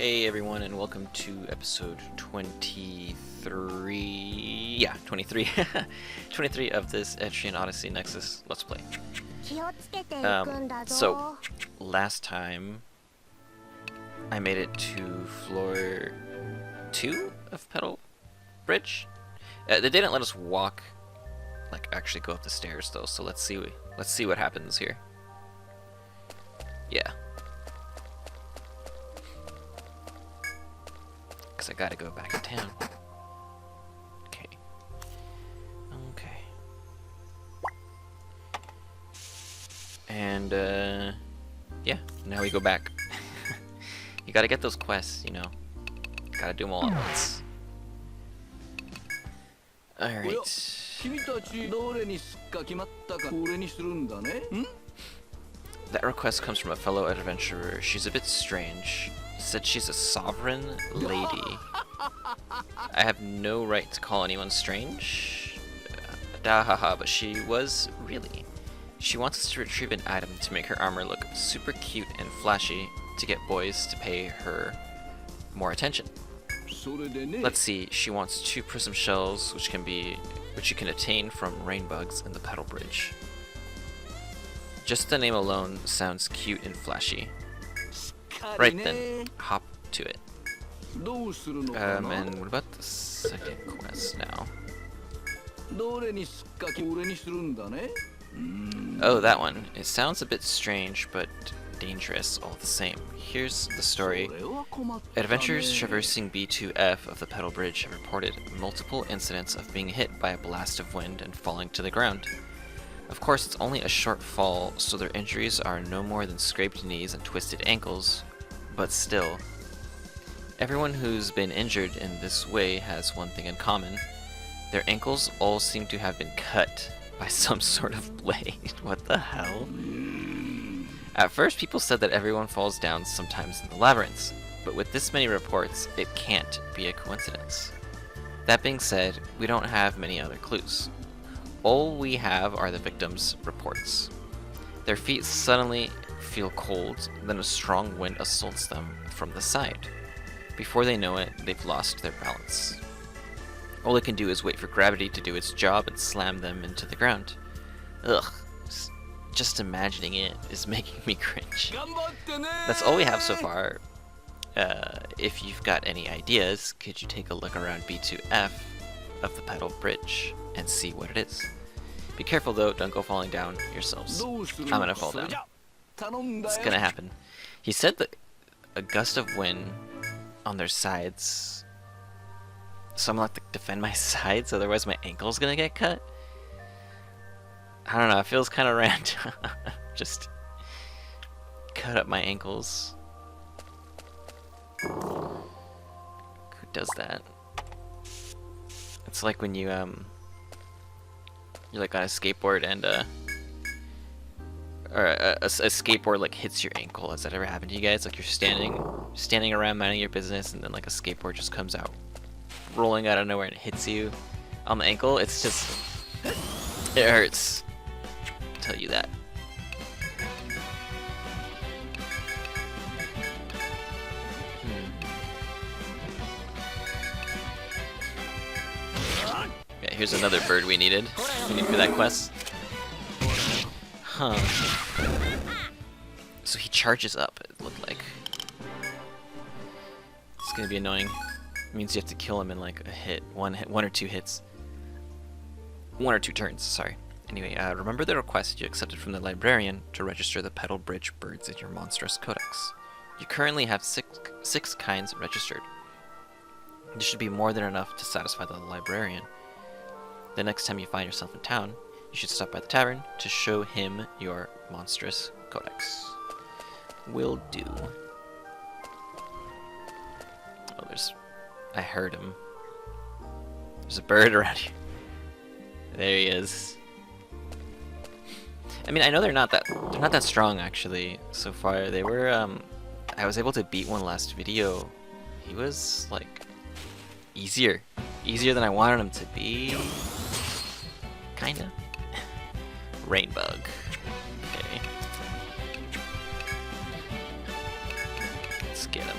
Hey everyone, and welcome to episode 23. Yeah, 23. 23 of this Etrian Odyssey Nexus Let's Play. So, last time I made it to floor 2 of Petal Bridge. They didn't let us walk, like actually go up the stairs though. So let's see what happens here. Yeah. Because I gotta go back to town. Okay. And, yeah, now we go back. You gotta get those quests, you know. Gotta do them all at once. Alright. That request comes from a fellow adventurer. She's a bit strange. Said she's a sovereign lady. I have no right to call anyone strange. Dahaha, but she was really. She wants us to retrieve an item to make her armor look super cute and flashy to get boys to pay her more attention. Let's see, she wants 2 prism shells, which you can attain from rain bugs in the Petal Bridge. Just the name alone sounds cute and flashy. Right then, hop to it. And what about the second quest now? Oh, that one. It sounds a bit strange, but dangerous all the same. Here's the story. Adventurers traversing B2F of the Petal Bridge have reported multiple incidents of being hit by a blast of wind and falling to the ground. Of course, it's only a short fall, so their injuries are no more than scraped knees and twisted ankles, but still. Everyone who's been injured in this way has one thing in common. Their ankles all seem to have been cut by some sort of blade. What the hell? At first, people said that everyone falls down sometimes in the labyrinths, but with this many reports, it can't be a coincidence. That being said, we don't have many other clues. All we have are the victims' reports. Their feet suddenly feel cold, then a strong wind assaults them from the side. Before they know it, they've lost their balance. All they can do is wait for gravity to do its job and slam them into the ground. Ugh, just imagining it is making me cringe. That's all we have so far. If you've got any ideas, could you take a look around B2F of the Petal Bridge and see what it is? Be careful though, don't go falling down yourselves. I'm gonna fall down. It's gonna happen. He said that a gust of wind on their sides, so I'm gonna have to defend my sides, otherwise my ankle's gonna get cut. I don't know, it feels kind of random. Just cut up my ankles. Who does that? It's like when you're like on a skateboard and a skateboard like hits your ankle. Has that ever happened to you guys? Like you're standing around minding your business, and then like a skateboard just comes out, rolling out of nowhere, and hits you on the ankle. It's just, it hurts. I'll tell you that. Yeah, here's another bird we needed. We need for that quest. Huh. So he charges up, it looked like. It's gonna be annoying. It means you have to kill him in like a hit, one or two hits. 1 or 2 turns, sorry. Anyway, remember the request you accepted from the librarian to register the Petal Bridge birds in your monstrous codex. You currently have 6 kinds registered. This should be more than enough to satisfy the librarian. The next time you find yourself in town, you should stop by the tavern to show him your monstrous codex. Will do. Oh, I heard him. There's a bird around here. There he is. I mean, I know they're not that strong actually so far. They were I was able to beat one last video. He was like easier than I wanted him to be. Kinda. Rain bug. Okay. Let's get him.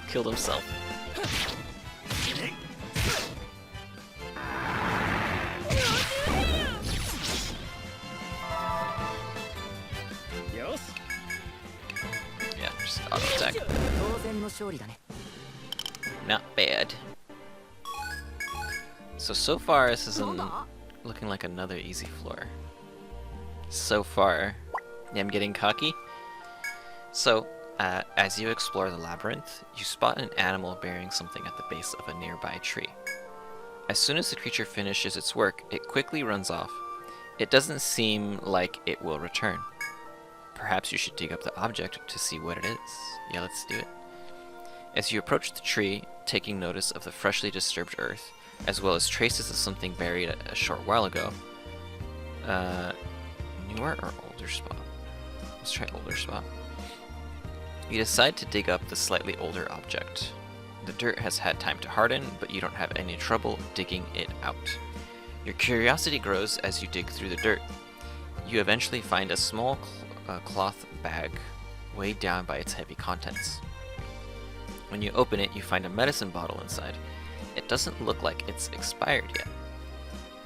Killed himself. Yeah, just auto attack. Not bad. So far this isn't looking like another easy floor. So far. Yeah, I'm getting cocky. So, as you explore the labyrinth, you spot an animal bearing something at the base of a nearby tree. As soon as the creature finishes its work, it quickly runs off. It doesn't seem like it will return. Perhaps you should dig up the object to see what it is. Yeah, let's do it. As you approach the tree, taking notice of the freshly disturbed earth, as well as traces of something buried a short while ago. Newer or older spot? Let's try older spot. You decide to dig up the slightly older object. The dirt has had time to harden, but you don't have any trouble digging it out. Your curiosity grows as you dig through the dirt. You eventually find a small cloth bag weighed down by its heavy contents. When you open it, you find a medicine bottle inside. It doesn't look like it's expired yet.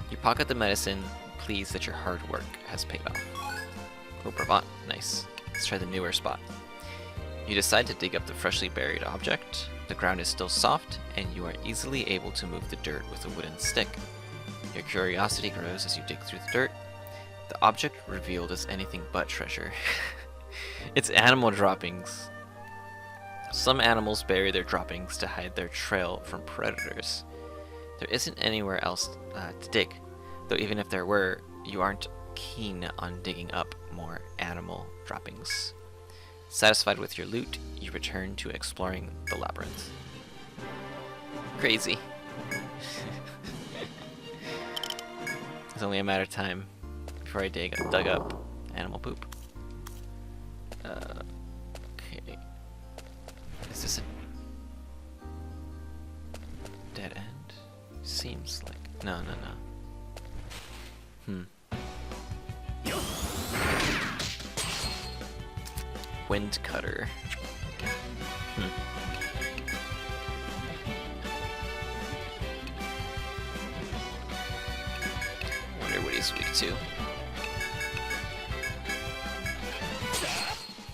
You pocket the medicine, pleased that your hard work has paid off. Oh, Brabant, nice. Let's try the newer spot. You decide to dig up the freshly buried object. The ground is still soft, and you are easily able to move the dirt with a wooden stick. Your curiosity grows as you dig through the dirt. The object revealed is anything but treasure. It's animal droppings. Some animals bury their droppings to hide their trail from predators. There isn't anywhere else to dig, though even if there were, you aren't keen on digging up more animal droppings. Satisfied with your loot, you return to exploring the labyrinth. Crazy. It's only a matter of time before I dug up animal poop. Okay. Is this a dead end? Seems like... No. Wind cutter. Wonder what he's weak to.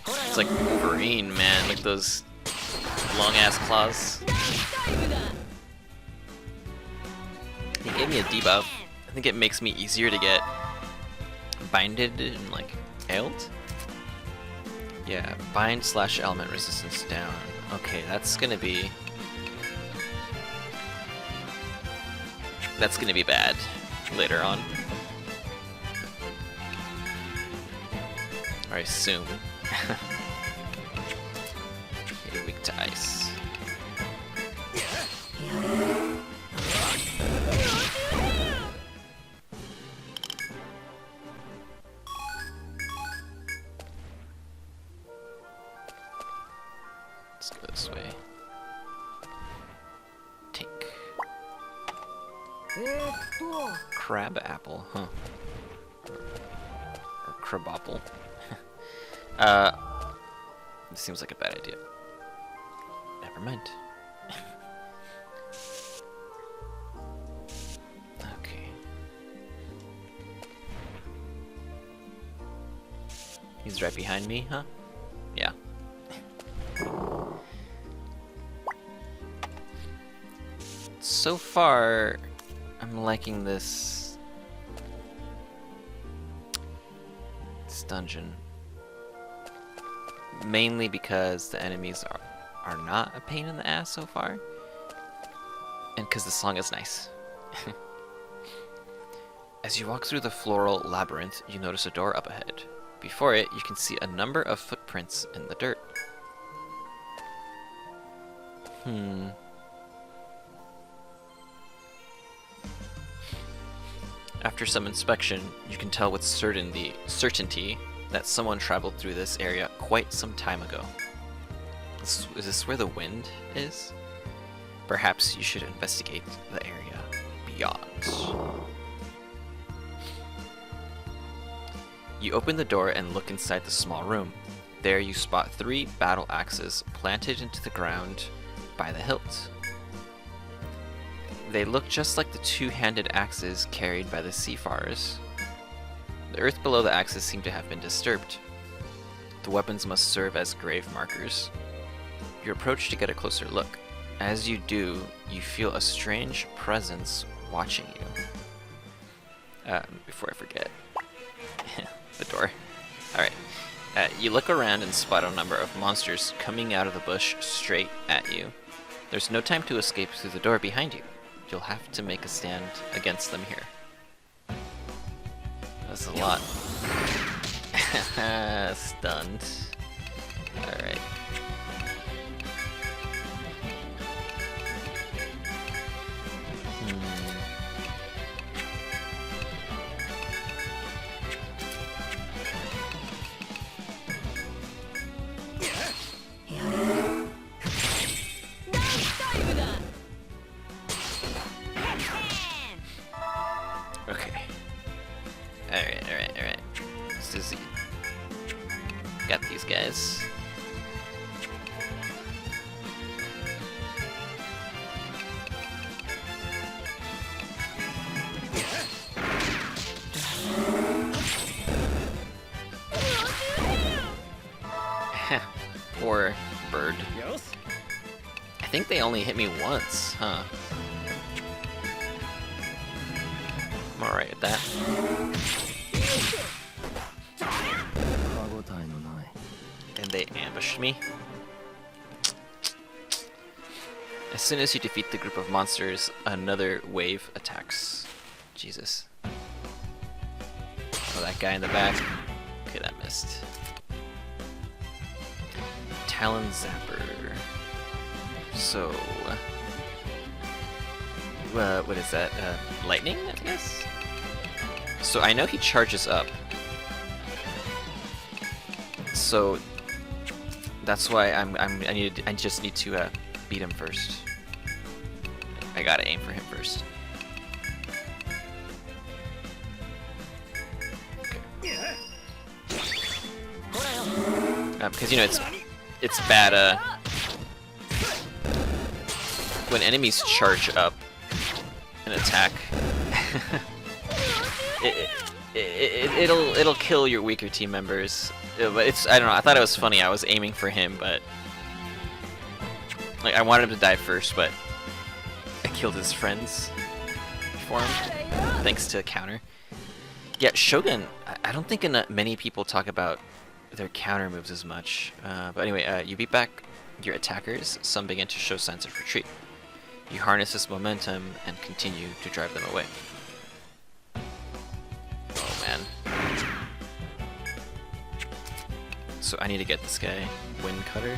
It's like Wolverine, man. Like those long ass claws. He gave me a debuff. I think it makes me easier to get binded and like ailed. Yeah, bind / element resistance down. Okay, that's gonna be bad later on. Or I assume. Okay, weak to ice. Let's go this way. Take. Crab apple, huh? Or crabapple. This seems like a bad idea. Never mind. Okay. He's right behind me, huh? Yeah. So far, I'm liking this dungeon. Mainly because the enemies are not a pain in the ass so far. And because the song is nice. As you walk through the floral labyrinth, you notice a door up ahead. Before it, you can see a number of footprints in the dirt. After some inspection, you can tell with certainty that someone traveled through this area quite some time ago. Is this where the wind is? Perhaps you should investigate the area beyond. You open the door and look inside the small room. There you spot 3 battle axes planted into the ground by the hilt. They look just like the 2-handed axes carried by the seafarers. The earth below the axes seem to have been disturbed. The weapons must serve as grave markers. You approach to get a closer look. As you do, you feel a strange presence watching you. Before I forget. The door. Alright. You look around and spot a number of monsters coming out of the bush straight at you. There's no time to escape through the door behind you. You'll have to make a stand against them here. That's a lot. Stunned. Alright. Okay. Alright. This is... Got these guys. Poor bird. I think they only hit me once, huh? I'm alright with that. And they ambushed me. As soon as you defeat the group of monsters, another wave attacks. Jesus. Oh, that guy in the back. Okay, that missed. Talon Zapper. So... what is that? Lightning, I guess? So I know he charges up. So that's why I just need to beat him first. I gotta aim for him first. Okay. Because you know it's bad when enemies charge up an attack. It'll kill your weaker team members. But I don't know. I thought it was funny. I was aiming for him, but like I wanted him to die first, but I killed his friends for him thanks to a counter. Yeah, Shogun. I don't think many people talk about their counter moves as much. But anyway, you beat back your attackers. Some begin to show signs of retreat. You harness this momentum and continue to drive them away. Oh man. So I need to get this guy, Wind Cutter.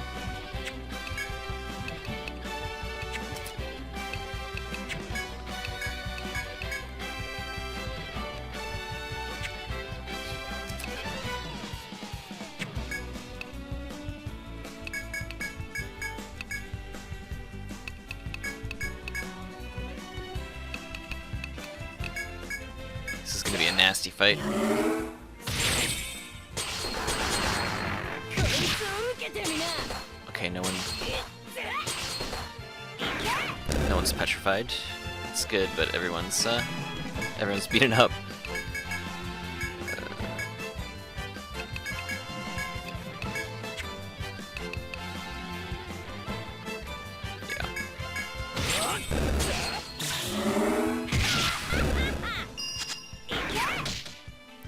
This is gonna be a nasty fight. Okay, no one's petrified. It's good, but everyone's beaten up. Yeah.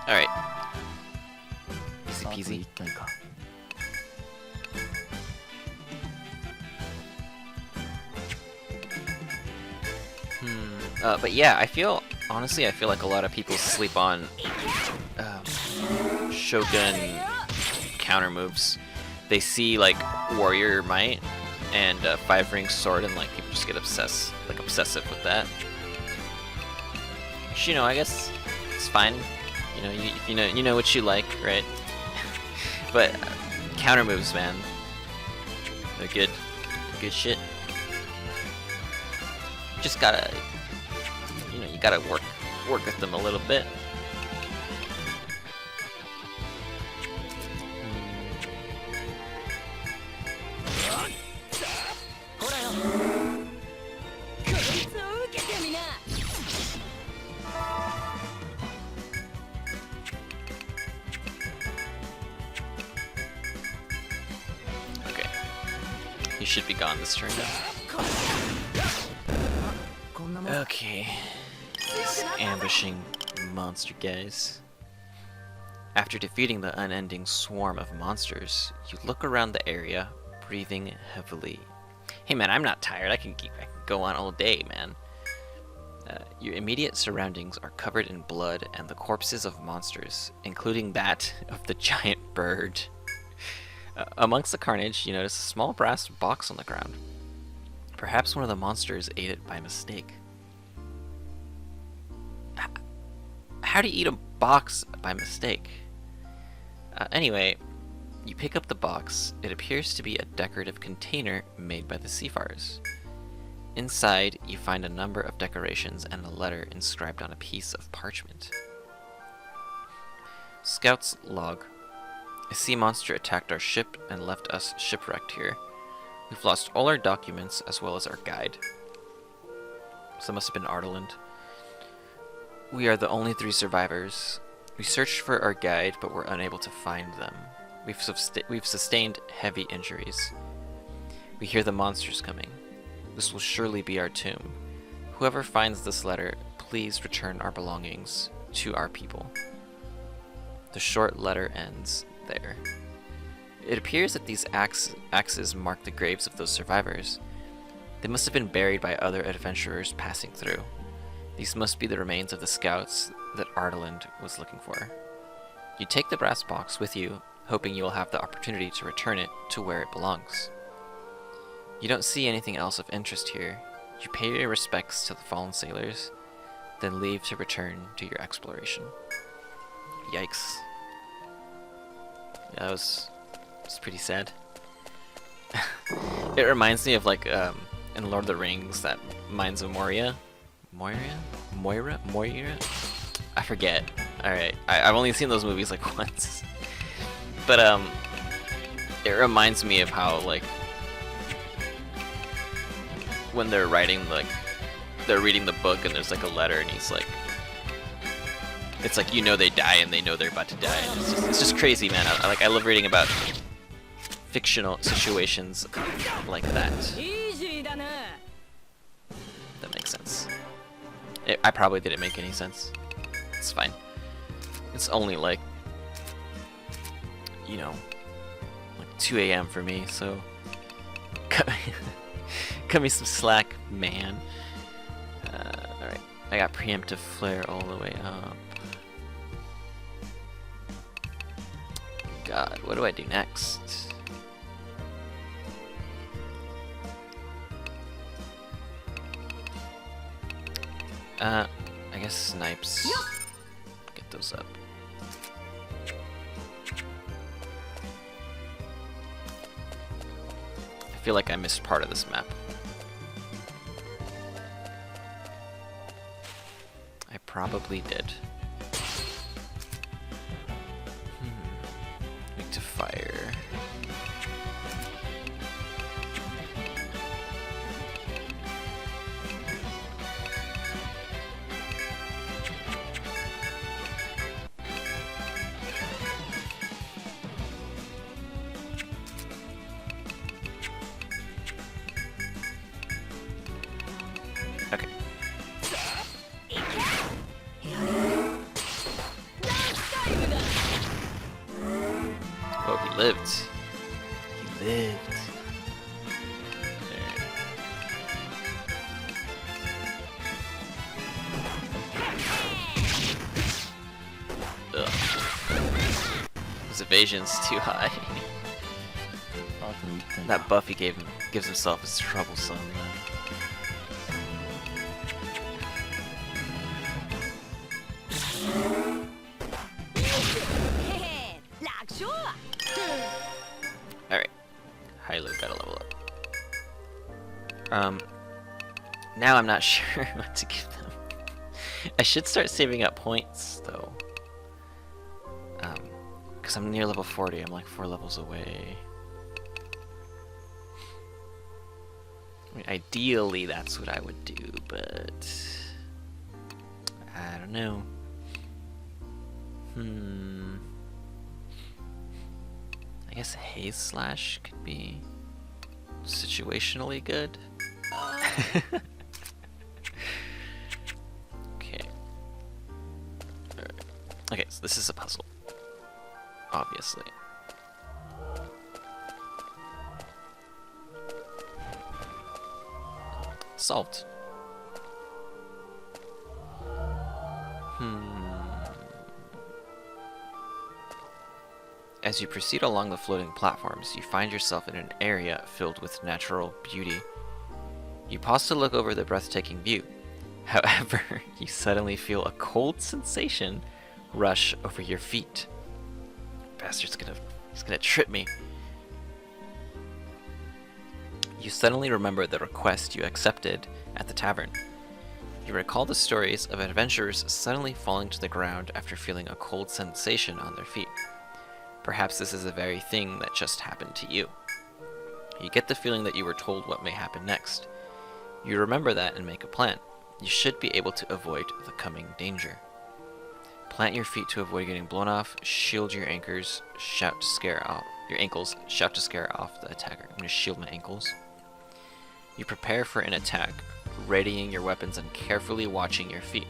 All right. Easy peasy. But yeah, honestly, I feel like a lot of people sleep on Shogun counter moves. They see like Warrior Might and 5-ring sword, and like people just get obsessive with that. Which, you know, I guess it's fine. You know, you know what you like, right? But counter moves, man, they're good shit. Just gotta, you gotta work with them a little bit. He should be gone this turn now. Okay. These ambushing monster guys. After defeating the unending swarm of monsters, you look around the area, breathing heavily. Hey man, I'm not tired. I can go on all day, man. Your immediate surroundings are covered in blood and the corpses of monsters, including that of the giant bird. Amongst the carnage, you notice a small brass box on the ground. Perhaps one of the monsters ate it by mistake. How do you eat a box by mistake? Anyway, you pick up the box. It appears to be a decorative container made by the seafarers. Inside, you find a number of decorations and a letter inscribed on a piece of parchment. Scout's log. A sea monster attacked our ship and left us shipwrecked here. We've lost all our documents as well as our guide. So that must have been Ardaland. We are the only 3 survivors. We searched for our guide, but were unable to find them. We've sustained heavy injuries. We hear the monsters coming. This will surely be our tomb. Whoever finds this letter, please return our belongings to our people. The short letter ends there. It appears that these axes mark the graves of those survivors. They must have been buried by other adventurers passing through. These must be the remains of the scouts that Ardaland was looking for. You take the brass box with you, hoping you will have the opportunity to return it to where it belongs. You don't see anything else of interest here. You pay your respects to the fallen sailors, then leave to return to your exploration. Yikes. Yeah, that was pretty sad. It reminds me of like in Lord of the Rings, that Mines of Moria. Moira? I forget. Alright, I've only seen those movies like once. But it reminds me of how like when they're writing, like they're reading the book and there's like a letter and he's like, it's like, you know, they die and they know they're about to die, and it's just crazy, man. I love reading about fictional situations like that. That makes sense. I probably didn't make any sense. It's fine. It's only like, you know, like 2 a.m. for me, so cut me some slack, man. Alright, I got preemptive flare all the way up. God, what do I do next? I guess snipes. Get those up. I feel like I missed part of this map. I probably did. Weak to fire. Okay. Oh, he lived. He lived. There. Ugh. His evasion's too high. That buff he gives himself is troublesome, man. Alright. Hylo gotta level up. Now I'm not sure what to give them. I should start saving up points, though. Because I'm near level 40, I'm like 4 levels away. I mean, ideally, that's what I would do, but I don't know. I guess Haze Slash could be situationally good. Okay. Alright. Okay, so this is a puzzle. Obviously. Solved. As you proceed along the floating platforms, you find yourself in an area filled with natural beauty. You pause to look over the breathtaking view. However, you suddenly feel a cold sensation rush over your feet. Bastard's gonna trip me. You suddenly remember the request you accepted at the tavern. You recall the stories of adventurers suddenly falling to the ground after feeling a cold sensation on their feet. Perhaps this is the very thing that just happened to you. You get the feeling that you were told what may happen next. You remember that and make a plan. You should be able to avoid the coming danger. Plant your feet to avoid getting blown off, shield your anchors, shout to scare off your ankles, shout to scare off the attacker. I'm gonna shield my ankles. You prepare for an attack, readying your weapons and carefully watching your feet.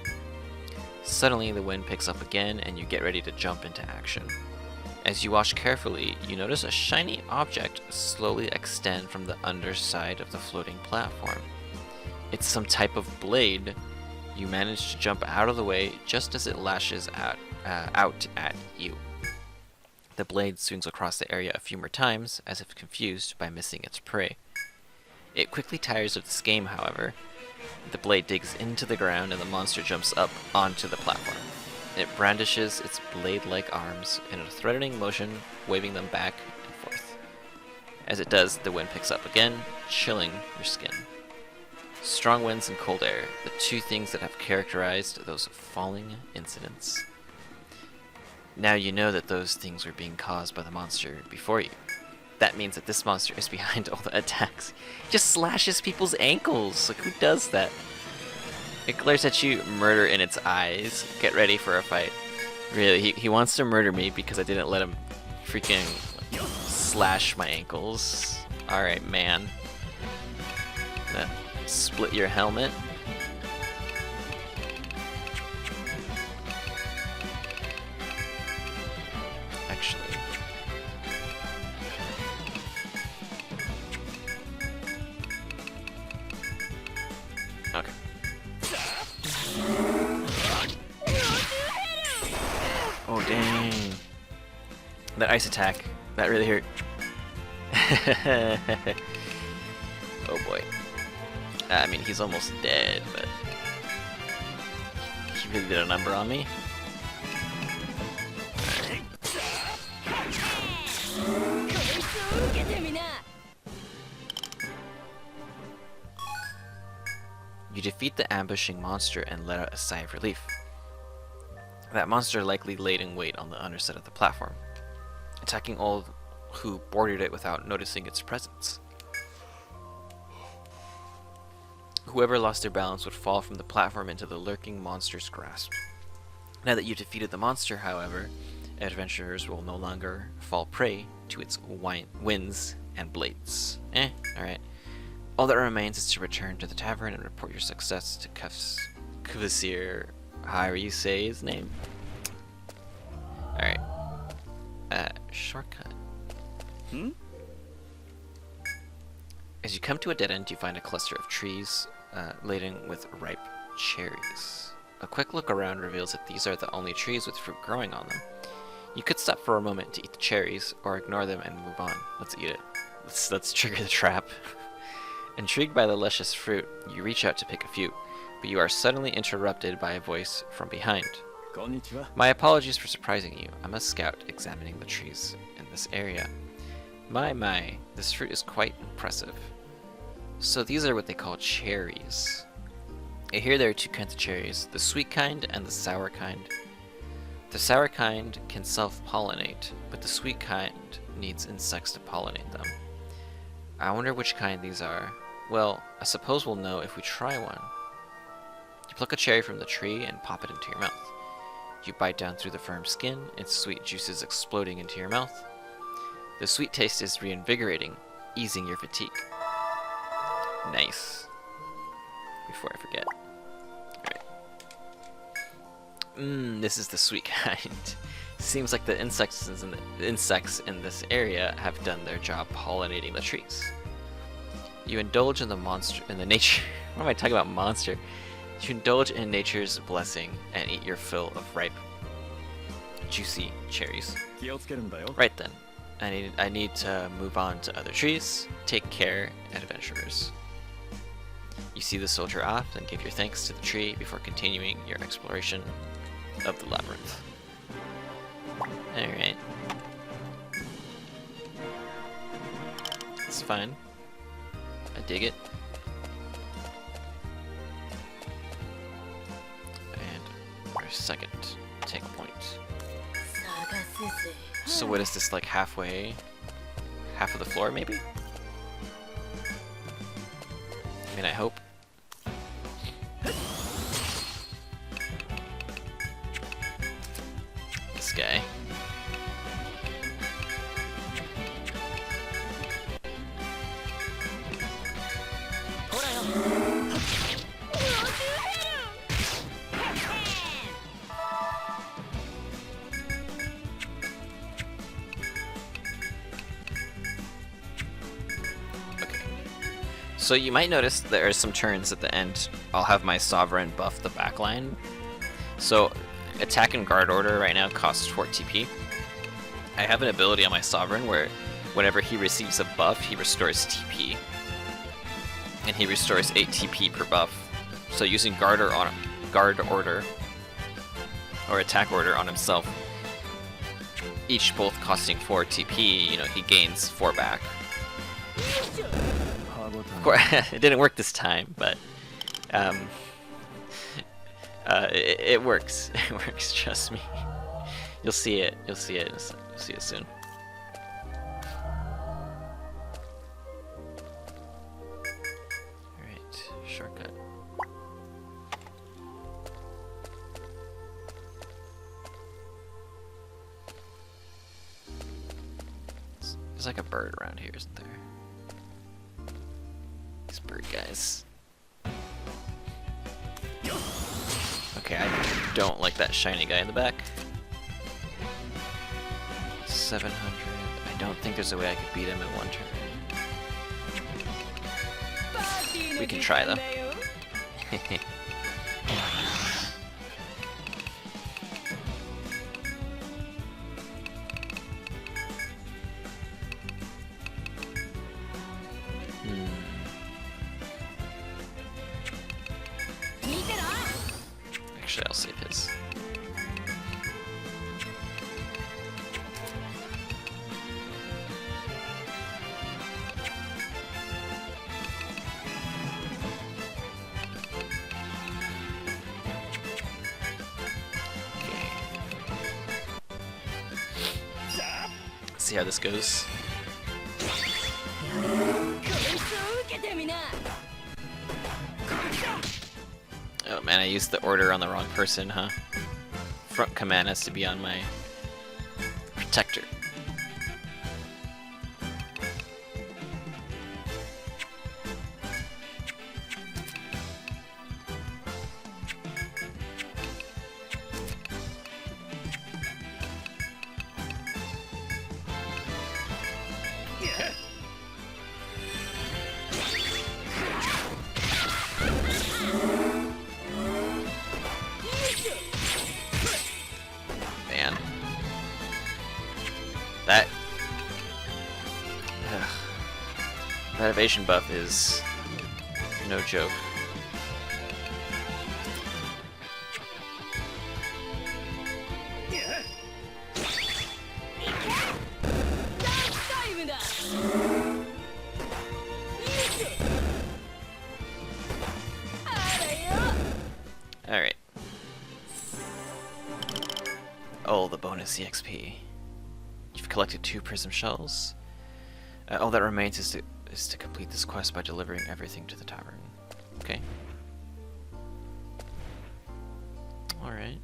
Suddenly the wind picks up again and you get ready to jump into action. As you watch carefully, you notice a shiny object slowly extend from the underside of the floating platform. It's some type of blade. You manage to jump out of the way just as it lashes out at you. The blade swings across the area a few more times, as if confused by missing its prey. It quickly tires of this game, however. The blade digs into the ground and the monster jumps up onto the platform. It brandishes its blade-like arms in a threatening motion, waving them back and forth. As it does, the wind picks up again, chilling your skin. Strong winds and cold air, the two things that have characterized those falling incidents. Now you know that those things were being caused by the monster before you. That means that this monster is behind all the attacks. He just slashes people's ankles. Like, who does that? It glares at you, murder in its eyes. Get ready for a fight. Really, he wants to murder me because I didn't let him freaking slash my ankles. Alright, man. Split your helmet. Actually. Okay. Oh, dang. That ice attack, that really hurt. Oh boy. I mean, he's almost dead, but he really did a number on me. You defeat the ambushing monster and let out a sigh of relief. That monster likely laid in wait on the underside of the platform, attacking all who boarded it without noticing its presence. Whoever lost their balance would fall from the platform into the lurking monster's grasp. Now that you've defeated the monster, however, adventurers will no longer fall prey to its winds and blades. Alright. All that remains is to return to the tavern and report your success to Kvasir, however you say his name. Alright. Shortcut. As you come to a dead end, you find a cluster of trees laden with ripe cherries. A quick look around reveals that these are the only trees with fruit growing on them. You could stop for a moment to eat the cherries, or ignore them and move on. Let's eat it. Let's trigger the trap. Intrigued by the luscious fruit, you reach out to pick a few, but you are suddenly interrupted by a voice from behind. Konnichiwa. My apologies for surprising you. I'm a scout examining the trees in this area. My, this fruit is quite impressive. So these are what they call cherries. I hear there are two kinds of cherries, the sweet kind and the sour kind. The sour kind can self-pollinate, but the sweet kind needs insects to pollinate them. I wonder which kind these are. Well, I suppose we'll know if we try one. You pluck a cherry from the tree and pop it into your mouth. You bite down through the firm skin, its sweet juices exploding into your mouth. The sweet taste is reinvigorating, easing your fatigue. Nice. Before I forget. Alright. This is the sweet kind. Seems like the insects in this area have done their job pollinating the trees. You indulge in the nature. What am I talking about, monster? You indulge in nature's blessing and eat your fill of ripe, juicy cherries. Right then, I need to move on to other trees. Take care, adventurers. You see the soldier off and give your thanks to the tree before continuing your exploration of the labyrinth. Alright. It's fine. I dig it. And our second take point. So what is this, like halfway? Half of the floor, maybe? I mean, I hope. This guy. So you might notice there are some turns at the end. I'll have my Sovereign buff the backline. So attack and guard order right now costs 4 TP. I have an ability on my Sovereign where whenever he receives a buff, he restores TP. And he restores 8 TP per buff. So using guard order or attack order on himself, each both costing 4 TP, you know, he gains 4 back. Of course, it didn't work this time, but it works. It works. Trust me. You'll see it. You'll see it. You'll see it soon. All right, shortcut. There's like a bird around here, isn't there? These bird guys. Okay, I don't like that shiny guy in the back. 700. I don't think there's a way I could beat him in one turn. We can try though. Actually, I'll save his. Let's see how this goes. Oh man, I used the order on the wrong person, huh? Front command has to be on my protector. That evasion buff is no joke. Alright. Oh, the bonus EXP. You've collected 2 prism shells. All that remains is to complete this quest by delivering everything to the tavern. Okay. Alright.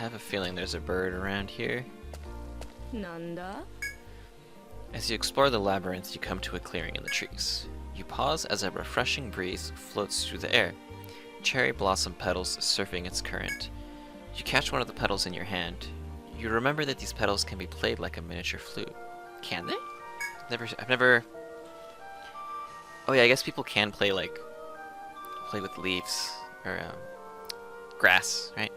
have a feeling there's a bird around here. Nanda? As you explore the labyrinth, you come to a clearing in the trees. You pause as a refreshing breeze floats through the air, cherry blossom petals surfing its current. You catch one of the petals in your hand. You remember that these petals can be played like a miniature flute. Can they? I've never... Oh yeah, I guess people can play with leaves, or grass, right?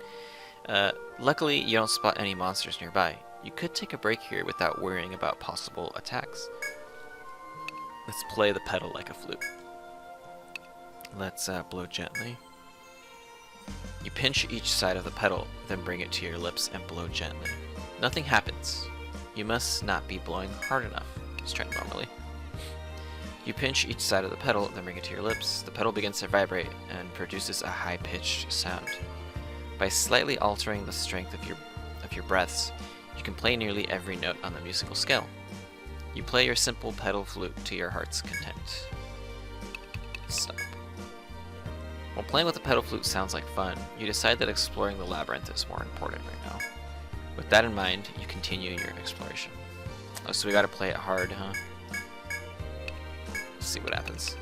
Luckily, you don't spot any monsters nearby. You could take a break here without worrying about possible attacks. Let's play the petal like a flute. Let's blow gently. You pinch each side of the petal, then bring it to your lips and blow gently. Nothing happens. You must not be blowing hard enough. Just try normally. You pinch each side of the petal, then bring it to your lips. The petal begins to vibrate and produces a high-pitched sound. By slightly altering the strength of your breaths, you can play nearly every note on the musical scale. You play your simple petal flute to your heart's content. Stop. While playing with the petal flute sounds like fun, you decide that exploring the labyrinth is more important right now. With that in mind, you continue your exploration. Oh, so we gotta play it hard, huh? Let's see what happens.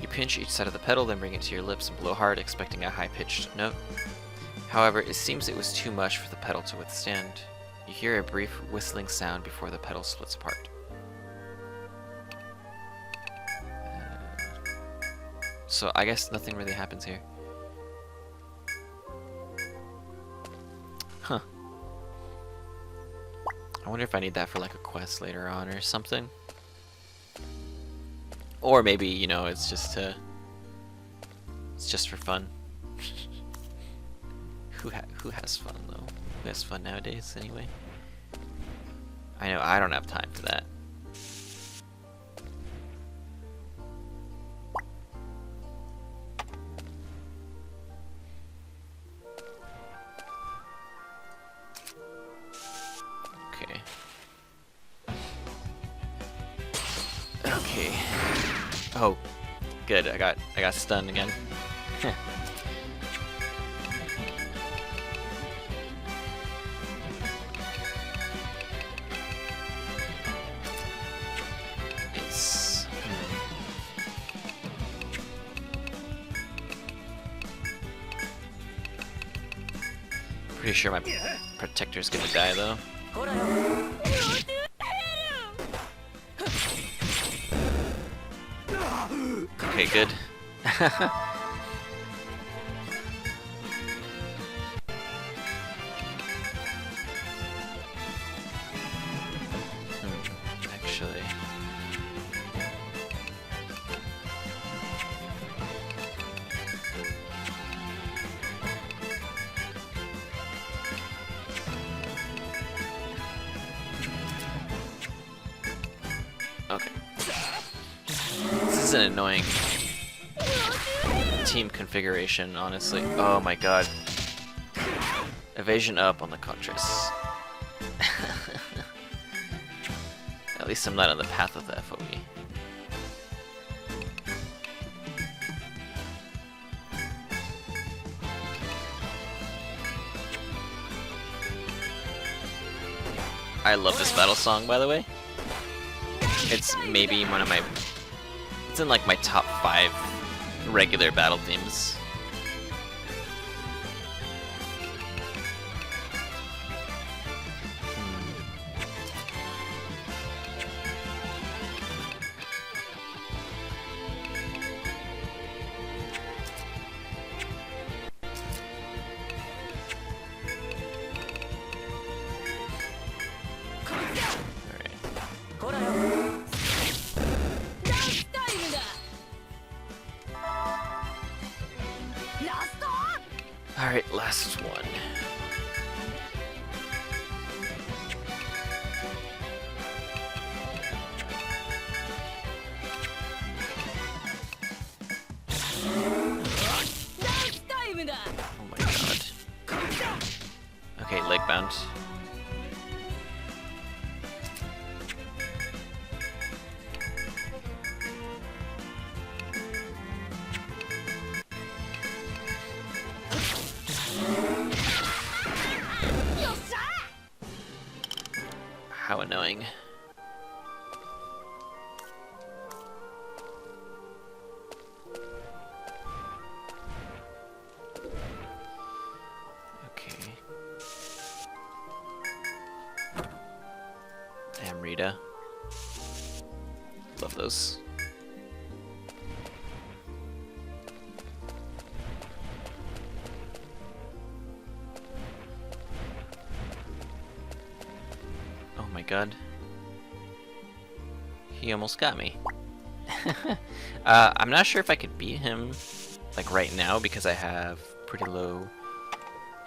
You pinch each side of the petal, then bring it to your lips and blow hard, expecting a high-pitched note. However, it seems it was too much for the petal to withstand. You hear a brief whistling sound before the petal splits apart. So I guess nothing really happens here. Huh. I wonder if I need that for like a quest later on or something. Or maybe, you know, it's just for fun. Who has fun though? Who has fun nowadays anyway? I know I don't have time for that. Okay. Okay. Oh, good. I got stunned again. It's pretty sure my protector's gonna die though. Okay, good. Actually. Okay. This is an annoying team configuration, honestly. Oh my god. Evasion up on the Contras. At least I'm not on the path of the FOE. I love this battle song, by the way. It's maybe one of my... It's in like my top 5 regular battle themes. Alright, last one. Oh my god. Okay, leg bound. annoying. Okay. Damn, Rita. Love those. Oh my god. He almost got me. I'm not sure if I could beat him like right now because I have pretty low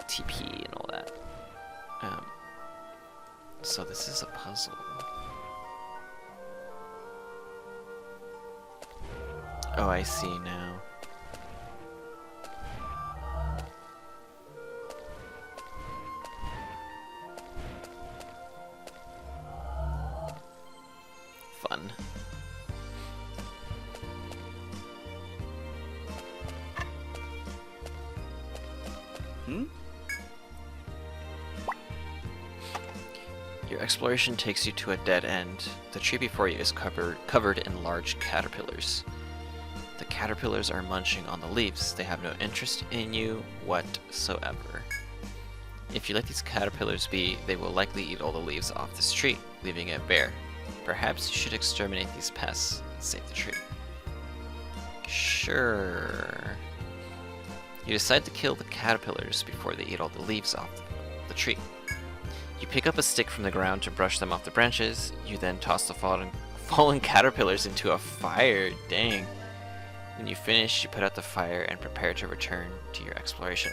TP and all that. So this is a puzzle. Oh, I see now. Fun. Your exploration takes you to a dead end. The tree before you is covered in large caterpillars. The caterpillars are munching on the leaves. They have no interest in you whatsoever. If you let these caterpillars be, they will likely eat all the leaves off this tree, leaving it bare. Perhaps you should exterminate these pests and save the tree. Sure. You decide to kill the caterpillars before they eat all the leaves off the tree. You pick up a stick from the ground to brush them off the branches. You then toss the fallen caterpillars into a fire. Dang. When you finish, you put out the fire and prepare to return to your exploration.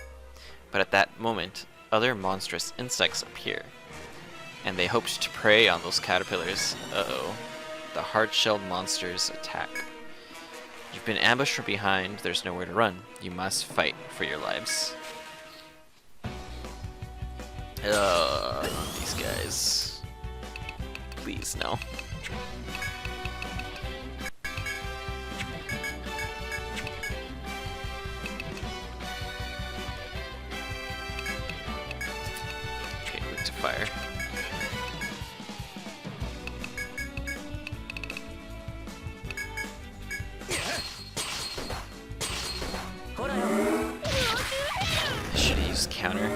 But at that moment, other monstrous insects appear, and they hoped to prey on those caterpillars. Uh-oh. The hard-shelled monsters attack. You've been ambushed from behind. There's nowhere to run. You must fight for your lives. These guys. Please, no. Okay, weak to fire. I should have used counter.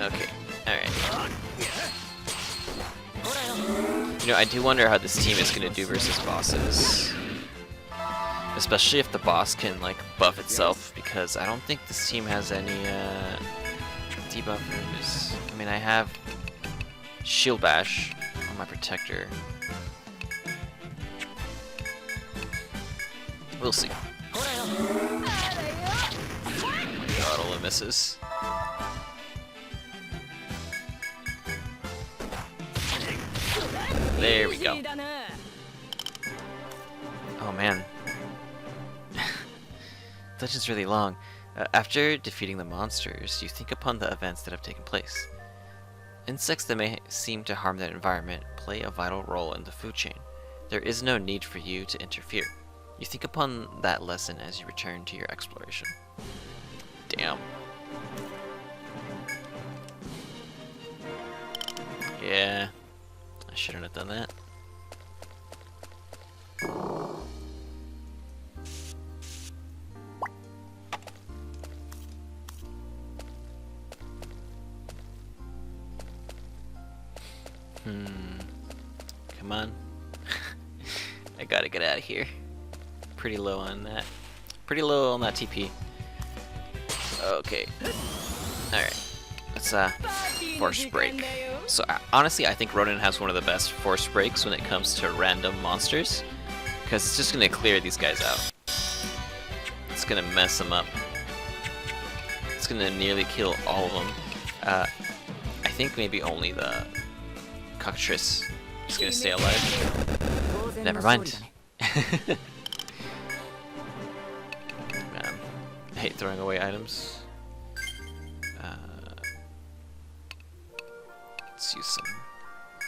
Okay, alright. You know, I do wonder how this team is going to do versus bosses. Especially if the boss can, like, buff itself, because I don't think this team has any, debuffers. I mean, I have Shield Bash on my Protector. We'll see. God, only misses. There we go. Oh man. Dungeon's really long. After defeating the monsters, you think upon the events that have taken place. Insects that may seem to harm their environment play a vital role in the food chain. There is no need for you to interfere. You think upon that lesson as you return to your exploration. Damn. Yeah. I shouldn't have done that. Come on. I gotta get out of here. Pretty low on that. Pretty low on that TP. Okay. Alright. Let's force break. So honestly, I think Ronin has one of the best force breaks when it comes to random monsters, because it's just gonna clear these guys out. It's gonna mess them up. It's gonna nearly kill all of them. I think maybe only the cockatrice is gonna stay alive. Never mind. Man, I hate throwing away items.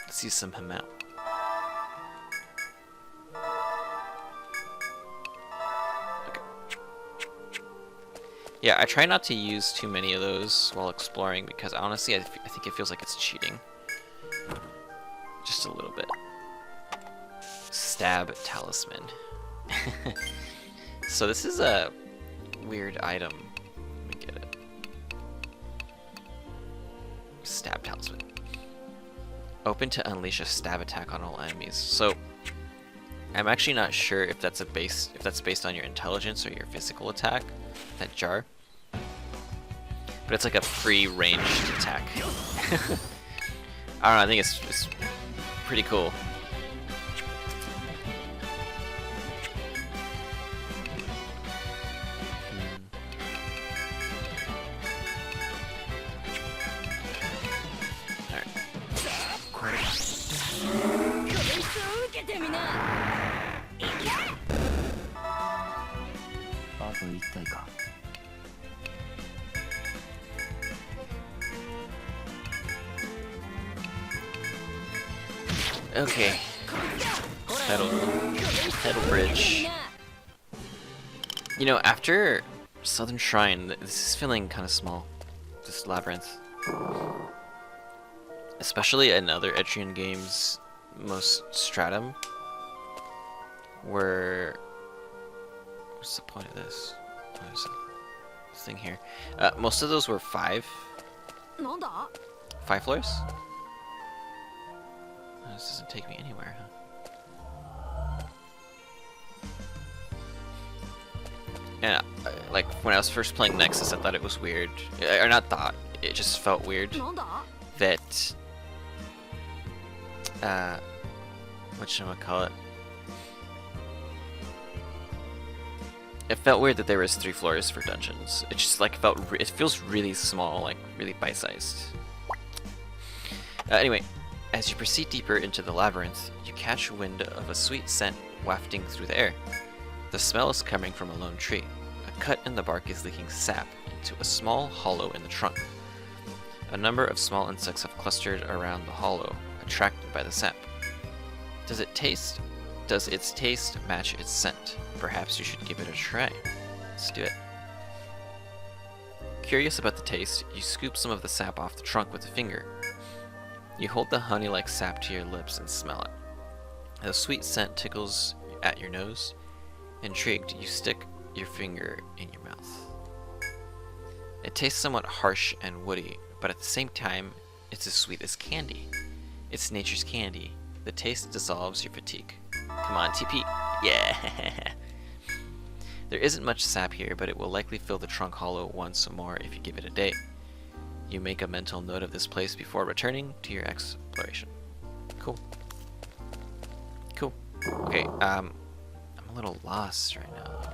Let's use some him out. Yeah, I try not to use too many of those while exploring because honestly, I think it feels like it's cheating. Just a little bit. Stab talisman. So this is a weird item. Let me get it. Stab talisman. Open to unleash a stab attack on all enemies. So I'm actually not sure if that's based on your intelligence or your physical attack. That jar. But it's like a free ranged attack. I don't know, I think it's pretty cool. Okay. Petal bridge. You know, after Southern Shrine, this is feeling kind of small. This labyrinth. Especially in other Etrian games, most Stratum, where... What's the point of this? Oh, there's a thing here. Most of those were 5 floors? This doesn't take me anywhere, huh? And like when I was first playing Nexus, I thought it was weird, or not thought, it just felt weird that whatchamacallit? It felt weird that there was 3 floors for dungeons. It just like it feels really small, like really bite-sized. Anyway. As you proceed deeper into the labyrinth, you catch wind of a sweet scent wafting through the air. The smell is coming from a lone tree. A cut in the bark is leaking sap into a small hollow in the trunk. A number of small insects have clustered around the hollow, attracted by the sap. Does its taste match its scent? Perhaps you should give it a try. Let's do it. Curious about the taste, you scoop some of the sap off the trunk with a finger. You hold the honey-like sap to your lips and smell it. The sweet scent tickles at your nose. Intrigued, you stick your finger in your mouth. It tastes somewhat harsh and woody, but at the same time, it's as sweet as candy. It's nature's candy. The taste dissolves your fatigue. Come on, TP. Yeah! There isn't much sap here, but it will likely fill the trunk hollow once more if you give it a day. You make a mental note of this place before returning to your exploration. Cool. Cool. Okay, I'm a little lost right now.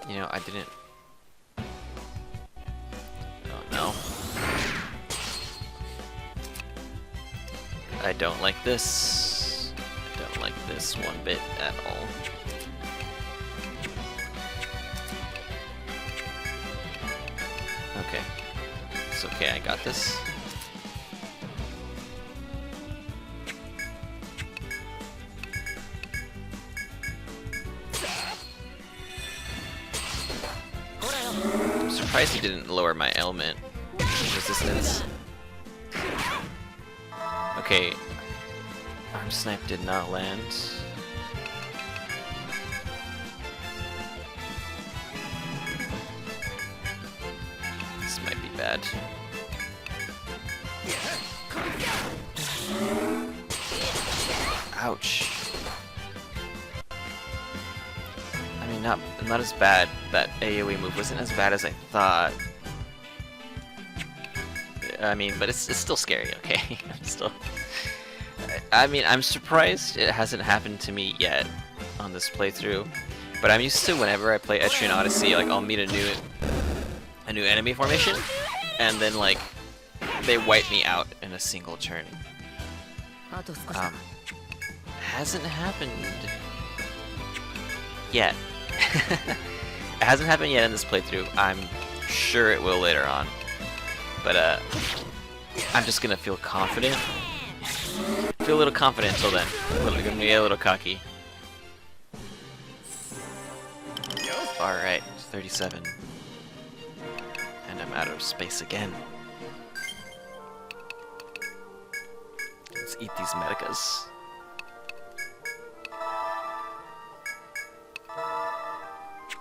You know, I didn't... Oh no. I don't like this. I don't like this one bit at all. Okay. It's okay, I got this. I'm surprised he didn't lower my element resistance. Okay. Arm snipe did not land. This might be bad. Ouch. I mean, not as bad. That AoE move wasn't as bad as I thought. I mean, but it's still scary, okay? I mean, I'm surprised it hasn't happened to me yet on this playthrough. But I'm used to whenever I play Etrian Odyssey, like, I'll meet a new enemy formation, and then, like, they wipe me out in a single turn. Hasn't happened yet. It hasn't happened yet in this playthrough. I'm sure it will later on. But, I'm just gonna feel confident. Feel a little confident until then. Gonna be a little cocky. Alright, 37. And I'm out of space again. Let's eat these medicas.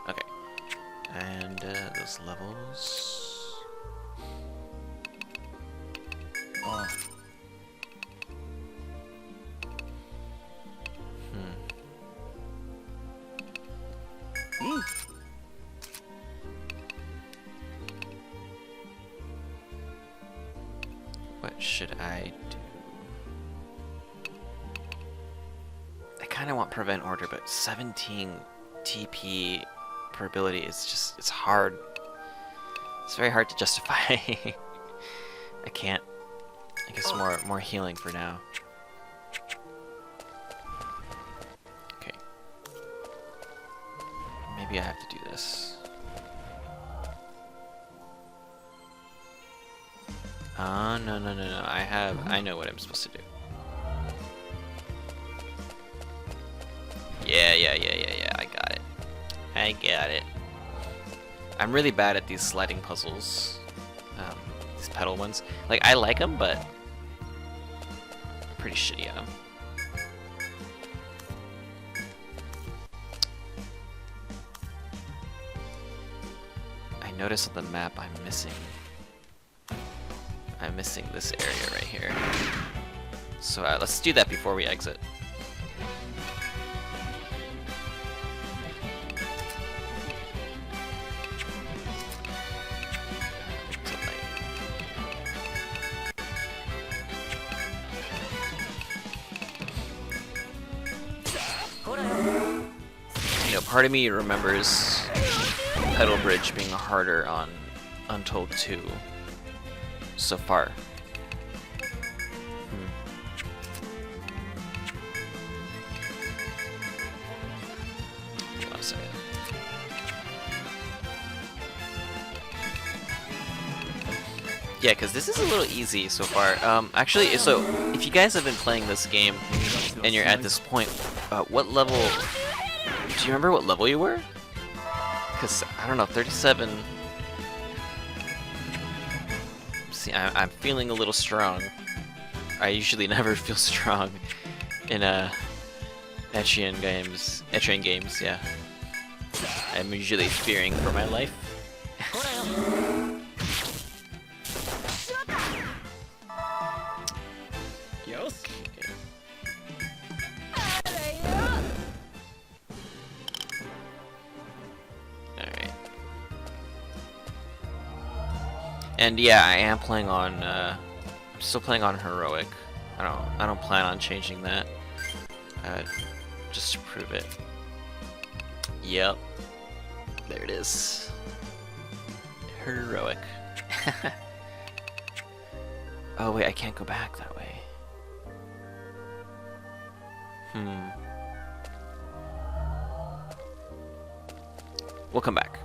Okay. And those levels. Oh. What should I do? I kind of want prevent order, but 17 TP per ability is just, it's hard. It's very hard to justify. I can't. I guess more healing for now. Okay. Maybe I have to do this. No. I know what I'm supposed to do. Yeah, I got it. I got it. I'm really bad at these sliding puzzles. These Petal ones. Like, I like them, but I'm pretty shitty at them. I notice on the map I'm missing this area right here. So let's do that before we exit. You know, part of me remembers Petal Bridge being harder on Untold 2 so far. Hold on a second. Yeah, because this is a little easy so far. Actually, so if you guys have been playing this game and you're at this point, what level? Do you remember what level you were? Because I don't know, 37. See, I'm feeling a little strong. I usually never feel strong in Etrian games. Yeah. I'm usually fearing for my life. And yeah, I am playing on. I'm still playing on heroic. I don't plan on changing that. Just to prove it. Yep. There it is. Heroic. Oh wait, I can't go back that way. We'll come back.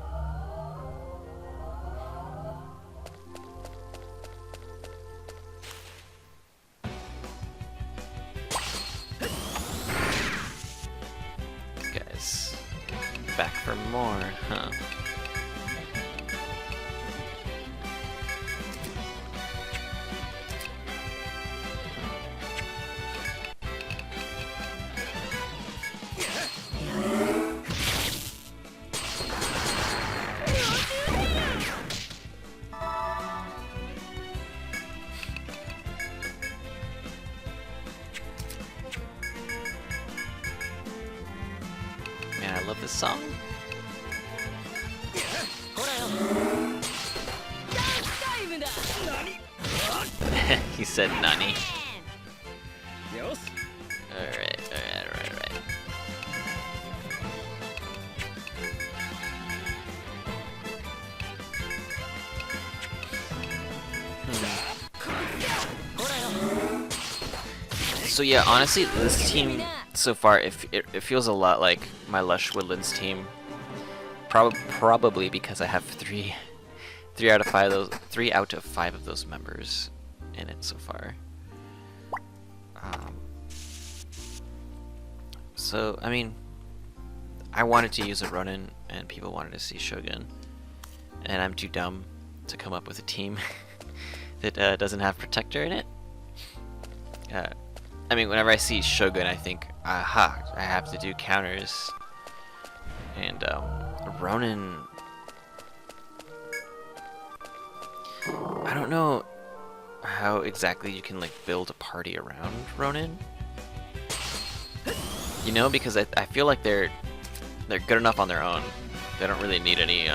Back for more, huh? Man, I love this song. He said nani. Alright. So yeah, honestly, this team so far, it feels a lot like my Lush Woodlands team. Probably because I have three out of five of those members in it so far. So I mean, I wanted to use a Ronin and people wanted to see Shogun. And I'm too dumb to come up with a team that doesn't have Protector in it. I mean, whenever I see Shogun, I think, aha, I have to do counters. And Ronin, I don't know how exactly you can like build a party around Ronin. You know, because I feel like they're good enough on their own. They don't really need any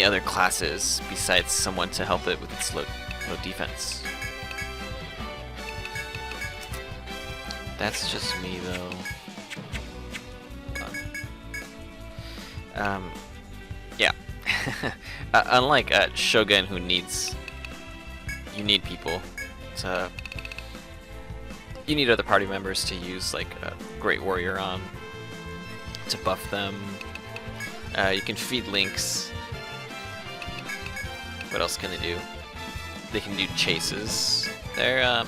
other classes besides someone to help it with its low defense. That's just me though. Yeah. Unlike Shogun, who you need people to. You need other party members to use like a Great Warrior on to buff them. You can feed links. What else can they do? They can do chases. They're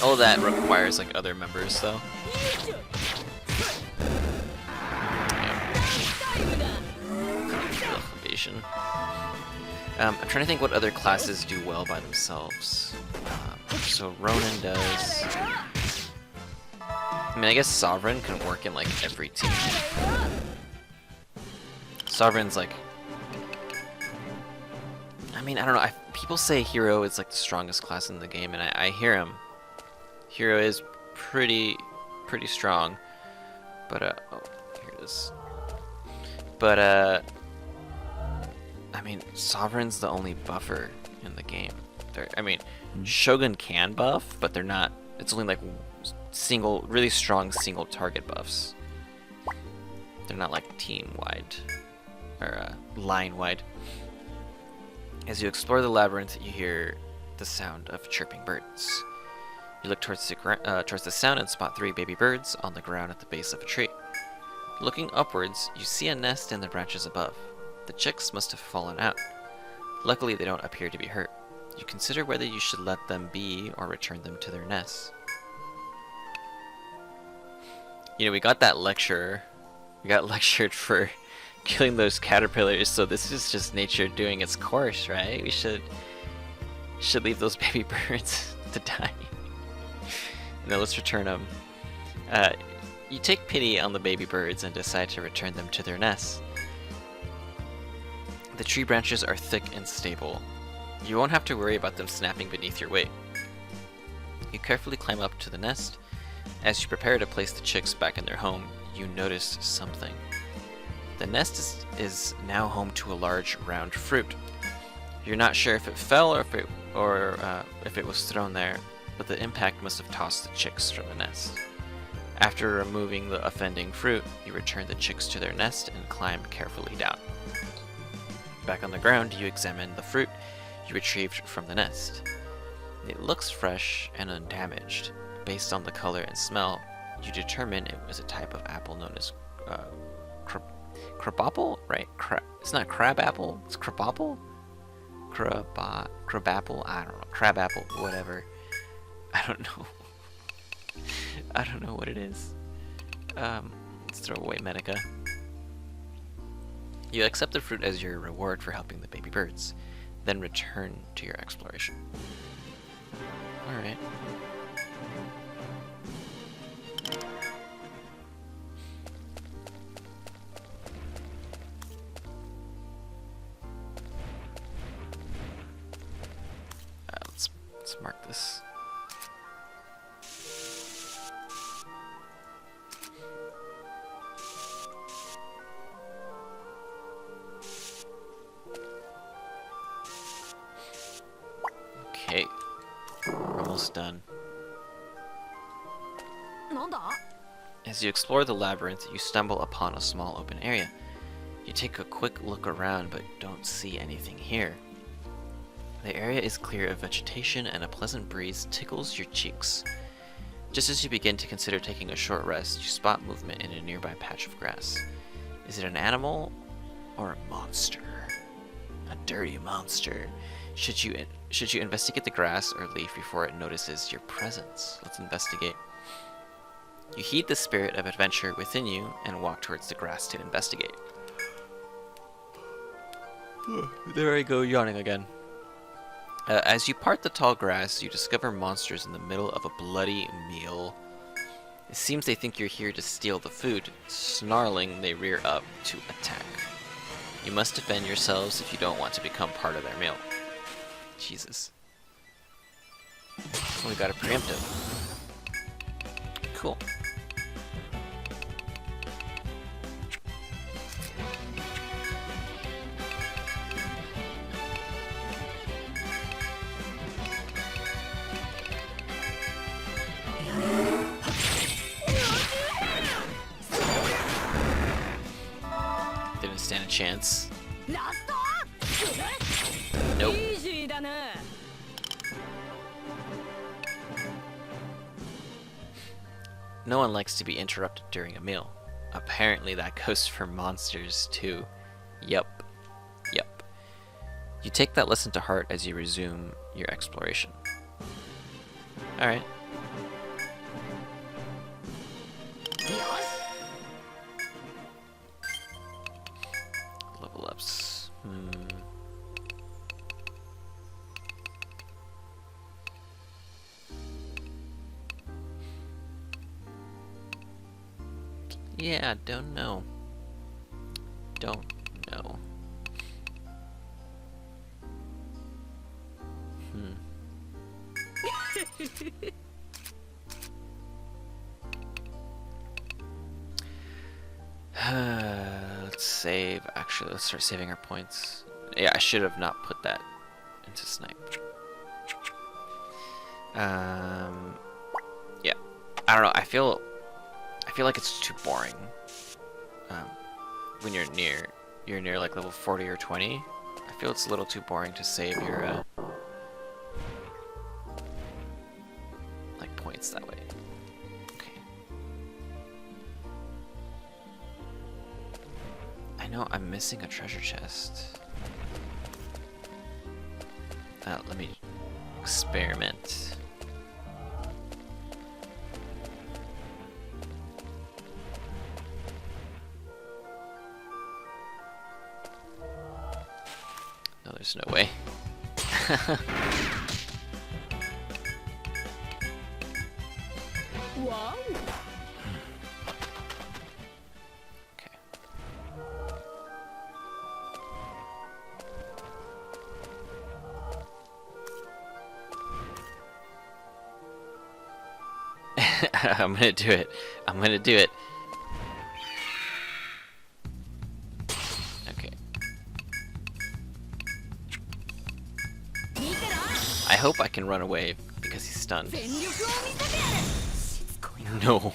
all of that requires like other members though. Evasion. I'm trying to think what other classes do well by themselves. So Ronin does. I mean, I guess Sovereign can work in like every team. Sovereign's like. I mean, I don't know. People say Hero is like the strongest class in the game, and I hear him. Hero is pretty strong, but oh, here it is. But I mean, Sovereign's the only buffer in the game. I mean, Shogun can buff, but they're not. It's only like really strong single target buffs. They're not like team wide or line wide. As you explore the labyrinth, you hear the sound of chirping birds. You look towards the sound and spot 3 baby birds on the ground at the base of a tree. Looking upwards, you see a nest in the branches above. The chicks must have fallen out. Luckily, they don't appear to be hurt. You consider whether you should let them be or return them to their nests. You know, we got that lecture. We got lectured for killing those caterpillars, so this is just nature doing its course, right? We should leave those baby birds to die. No, let's return them. You take pity on the baby birds and decide to return them to their nests. The tree branches are thick and stable. You won't have to worry about them snapping beneath your weight. You carefully climb up to the nest. As you prepare to place the chicks back in their home, you notice something. The nest is now home to a large round fruit. You're not sure if it fell or if it was thrown there, but the impact must have tossed the chicks from the nest. After removing the offending fruit, you return the chicks to their nest and climb carefully down. Back on the ground, you examine the fruit you retrieved from the nest. It looks fresh and undamaged. Based on the color and smell, you determine it was a type of apple known as crabapple, right? It's not crab apple, it's crabapple? Crabapple, I don't know. Crabapple, whatever. I don't know. I don't know what it is. Let's throw away Medica. You accept the fruit as your reward for helping the baby birds, then return to your exploration. Alright. Let's mark this. Okay, we're almost done. As you explore the labyrinth, you stumble upon a small open area. You take a quick look around, but don't see anything here. The area is clear of vegetation, and a pleasant breeze tickles your cheeks. Just as you begin to consider taking a short rest, you spot movement in a nearby patch of grass. Is it an animal or a monster? A dirty monster. Should you investigate the grass or leave before it notices your presence? Let's investigate. You heed the spirit of adventure within you and walk towards the grass to investigate. There I go, yawning again. As you part the tall grass, you discover monsters in the middle of a bloody meal. It seems they think you're here to steal the food. Snarling, they rear up to attack. You must defend yourselves if you don't want to become part of their meal. Jesus. We got a preemptive. Cool. Didn't stand a chance. Nope. No one likes to be interrupted during a meal. Apparently that goes for monsters too. Yup. Yup. You take that lesson to heart as you resume your exploration. Alright. Level ups. Yeah, don't know. Don't know. Let's save. Actually, let's start saving our points. Yeah, I should have not put that into snipe. Yeah. I don't know. I feel like it's too boring. When you're near like level 40 or 20. I feel it's a little too boring to save your like points that way. Okay. I know I'm missing a treasure chest. Let me experiment. No, there's no way. Wow. Okay. I'm gonna do it. I'm gonna do it. Okay. I hope I can run away because he's stunned. No.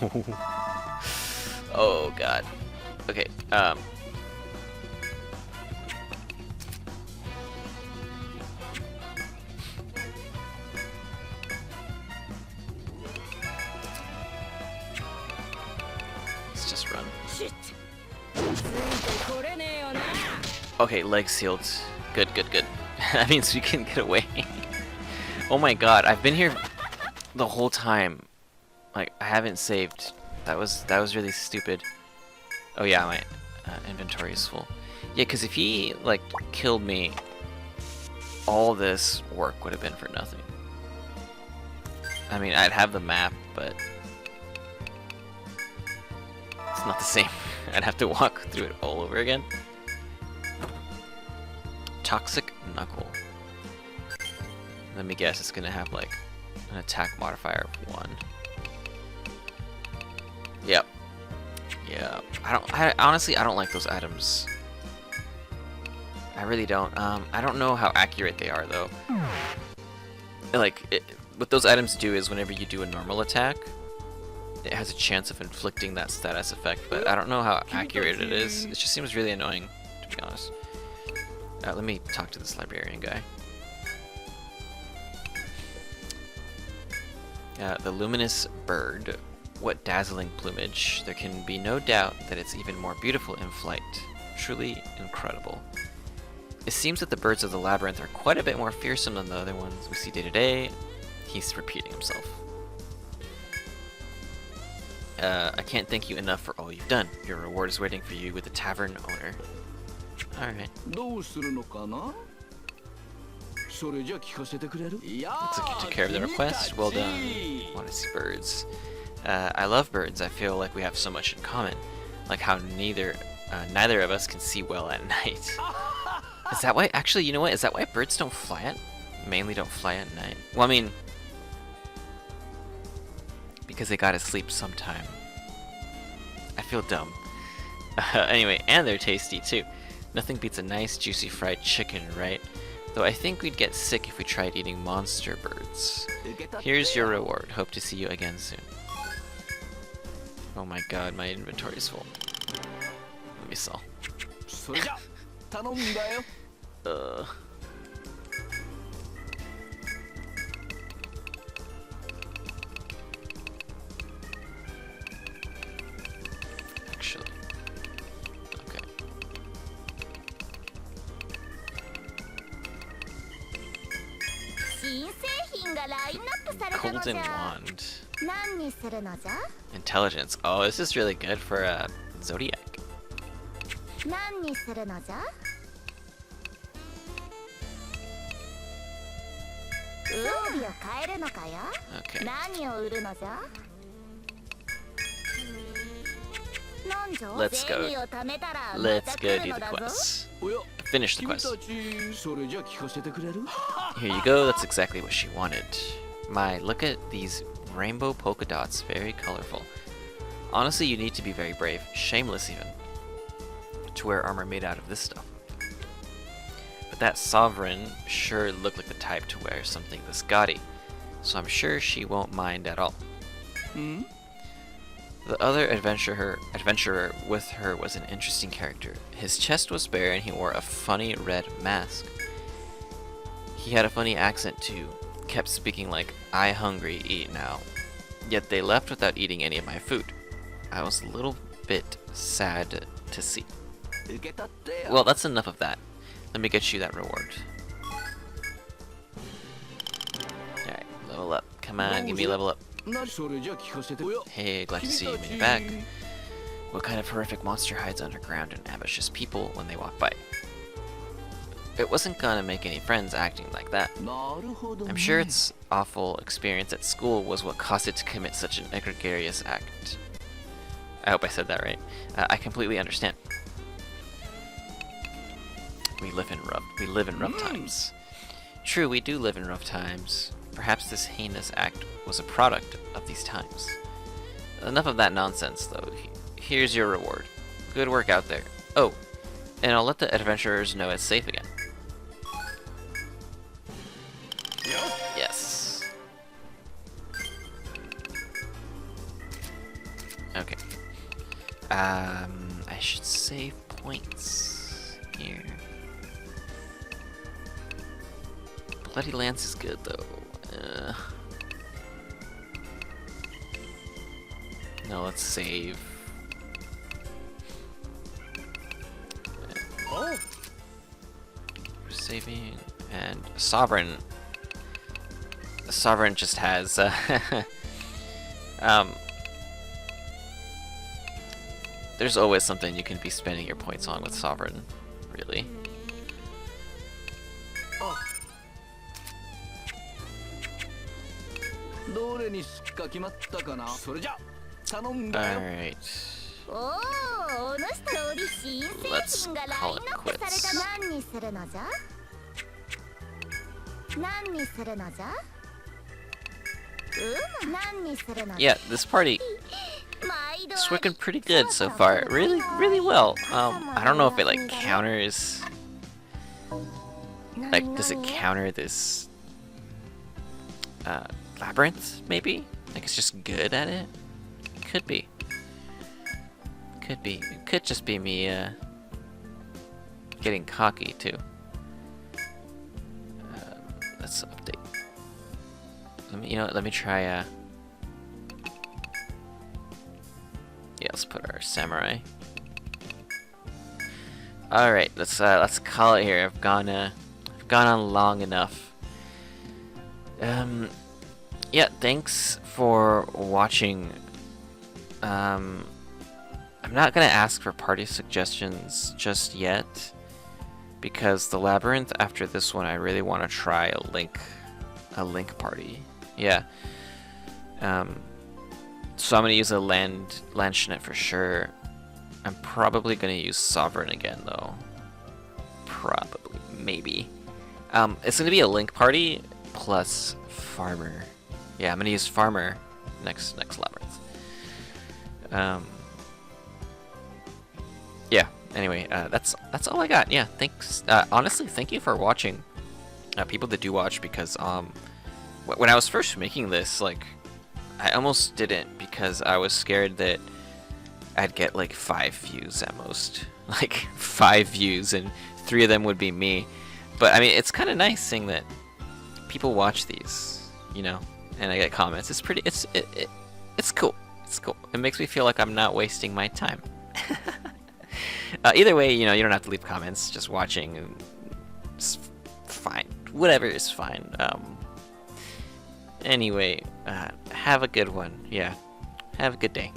Oh god. Okay, let's just run. Okay, leg sealed. Good, good, good. That means we can get away. Oh my god, I've been here the whole time. Like, I haven't saved. That was really stupid. Oh yeah, my inventory is full. Yeah, because if he, like, killed me, all this work would have been for nothing. I mean, I'd have the map, but it's not the same. I'd have to walk through it all over again. Toxic Knuckle. Let me guess, it's gonna have like an attack modifier of 1. Yep. Yeah. I honestly don't like those items. I really don't. I don't know how accurate they are though. Like, what those items do is whenever you do a normal attack, it has a chance of inflicting that status effect, but I don't know how accurate it is. It just seems really annoying, to be honest. Let me talk to this librarian guy. The luminous bird. What dazzling plumage. There can be no doubt that it's even more beautiful in flight. Truly incredible. It seems that the birds of the labyrinth are quite a bit more fearsome than the other ones we see day to day. He's repeating himself. I can't thank you enough for all you've done. Your reward is waiting for you with the tavern owner. Alright. Looks like you took care of the request. Well done. Want to see birds. I love birds. I feel like we have so much in common. Like how neither of us can see well at night. Is that why? Actually, you know what? Is that why birds don't fly at? Mainly don't fly at night. Well, I mean, because they gotta sleep sometime. I feel dumb. Anyway, and they're tasty too. Nothing beats a nice juicy fried chicken, right? Though I think we'd get sick if we tried eating monster birds. Here's your reward. Hope to see you again soon. Oh my god, my inventory's full. Let me sell. Actually, okay. Golden wand. Intelligence. Oh, this is really good for Zodiac. Okay. Let's go. Let's go do the quest. Finish the quest. Here you go. That's exactly what she wanted. My, look at these rainbow polka dots. Very colorful. Honestly, you need to be very brave. Shameless even. To wear armor made out of this stuff. But that sovereign sure looked like the type to wear something this gaudy. So I'm sure she won't mind at all. The other adventurer with her was an interesting character. His chest was bare and he wore a funny red mask. He had a funny accent too. Kept speaking like, "I hungry, eat now." Yet they left without eating any of my food. I was a little bit sad to see. Well, that's enough of that. Let me get you that reward. Alright, level up. Come on, give me a level up. Hey, glad to see you made it back. What kind of horrific monster hides underground and ambushes people when they walk by? It wasn't gonna make any friends acting like that. I'm sure its awful experience at school was what caused it to commit such an egregious act. I hope I said that right. I completely understand. We live in rough times. True, we do live in rough times. Perhaps this heinous act was a product of these times. Enough of that nonsense, though. Here's your reward. Good work out there. Oh, and I'll let the adventurers know it's safe again. Yes. Okay. I should save points here. Bloody Lance is good though. No, let's save. We're saving and Sovereign. Sovereign just has there's always something you can be spending your points on with Sovereign, really. Alright. Let's call it quits. Yeah, this party is working pretty good so far. Really well. I don't know if it like counters. Like, does it counter this labyrinth? Maybe. Like it's just good at it. Could be. Could be. It could just be me getting cocky too. Let's update. Let me try. Yeah, let's put our samurai. All right, let's call it here. I've gone on long enough. Yeah, thanks for watching I'm not gonna ask for party suggestions just yet, because the labyrinth after this one, I really want to try a link party. Yeah. So I'm gonna use a Lanchnet for sure. I'm probably gonna use Sovereign again though. Probably, maybe. It's gonna be a link party plus Farmer. Yeah, I'm gonna use Farmer next labyrinth. Yeah. Anyway, that's all I got. Yeah. Thanks. Honestly, thank you for watching. People that do watch, because when I was first making this, like, I almost didn't, because I was scared that I'd get like 5 views at most. Like 5 views, and 3 of them would be me. But I mean, it's kind of nice seeing that people watch these, you know, and I get comments. It's pretty. It's cool. It's cool. It makes me feel like I'm not wasting my time. Either way, you know, you don't have to leave comments. Just watching, it's fine. Whatever is fine. Anyway, have a good one. Yeah, have a good day.